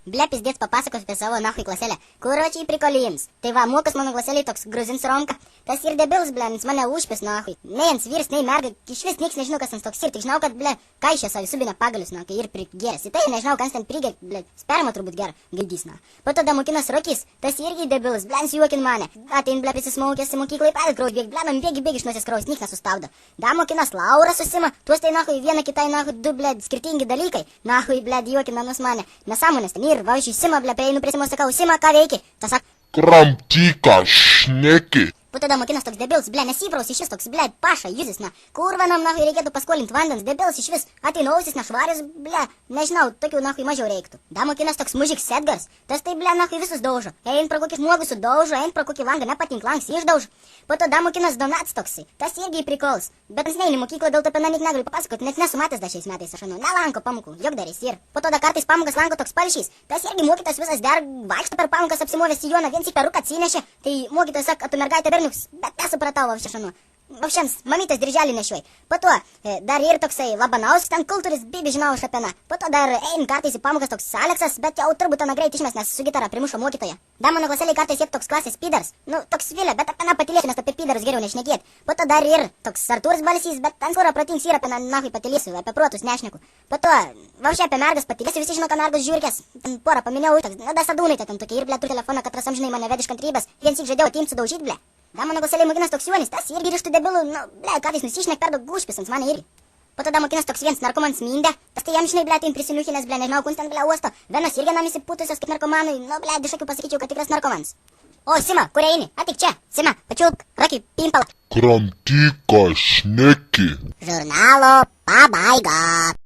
Ble, pizdėts papasakos apie savo nahui klaselę. Kuročiai prikolims. Tai va, mokas mano klaselė toks gruzins Romka. Tas ir debils, ble, jis mane užpis nahui. Nei ant vyrs, nei merga, išvis nieks nežinau, kas ant toks ir. Tik žinau, kad, ble, kaišė savi subina pagalius, na, kai ir prigėrės. Į tai nežinau, kas ten prigė, ble, sperma turbūt ger, gaidys, na. Po to da mokinas Rokis, tas irgi debilas, ble, juokin mane. Atein, ble, prisismaukęs į mokyklą į pagalkraus, bėgi iš nosies kraus, niks nesustabdo. Da mokinas Laura susima, tuos tai nahui viena kitai nahui du, ble, skirtingi dalykai. Nahui, ble, juokina nus mane. Nesąmonės ten ir, va, Sima, ble, prieinu prie Simos, sakau, Sima, ką veiki? Tas sak, Kramtyką šneki. po tada mokinas toks debils, ble, nesipraus iš vis toks, ble, paša, juzis, na, kurvanam, na, reikėtų paskolinti vandens, debils iš vis, ateinausis, na, švarius, ble, nežinau, tokių, na, mažiau reiktų. Da mokinas toks mužiks Edgars, tas tai, ble, na, visus daužo, ein pro kokį žmogų sudaužo, ein pro kokį langą, nepatink langs, išdaužo. Po to da mokinas Donats toksai, tas irgi prikols, bet jis neini mokyklą, dėl to apie namik negaliu papasakoti, net nesu matęs da šiais metais, aš manau, nelanko pamokų, jogdaris ir. Po to da kartais pamokas lanko toks palšys, tas irgi mokytas visas dar vaikšto per pamokas apsimovęs sijoną, vien tik peruką atsinešė, tai mokytas sak, tu mergaitė berniuks, bet nesupratau, va, šanu. Vapšiems, mamytės dirželį nešiuoj. Po to, dar ir toksai Labanauskas, ten kultūris, bibi žinau šapena. Po to dar ein kartais į pamokas toks Aleksas, bet jau turbūt ten greit išmes, nes su gitara primušo mokytoja. Da mano klaseliai kartais ir toks klasės Pidars. Nu, toks Vilė, bet apie patylėsiu, nes apie Pidarus geriau nešnekėt. Po to dar ir toks Artūras balsys, bet ten skoro pratings ir apie nahui patylėsiu, apie protus nešneku. Po to, vapšie apie mergas patylėsiu, visi žino, ką mergas žiūrkės. Ten porą paminėjau, toks, na, da sadūnaitė ten tokia ir ble turi telefoną, kad rasam žinai mane vediš kantrybės, vien tik žadėjau atimti sudaužyti, ble. Da mano klaseliai mokinas toks Jonis, tas irgi rištų debilų, nu, ble, kartais nusišnek per daug gušpis ant mane irgi. Po tada mokinas toks viens narkomans Mindė, tas tai jam žinai, ble, tai prisiliuchinės, ble, nežinau, kun ten, ble, uosto. Venas irgi namisi putusios kaip narkomanui, nu, ble, dišakiu pasakyčiau, kad tikras narkomans. O, Sima, kur eini? Atik čia, Sima, pačiulk, Roki, pimpalą. Kramtyką šneki. Žurnalo pabaiga.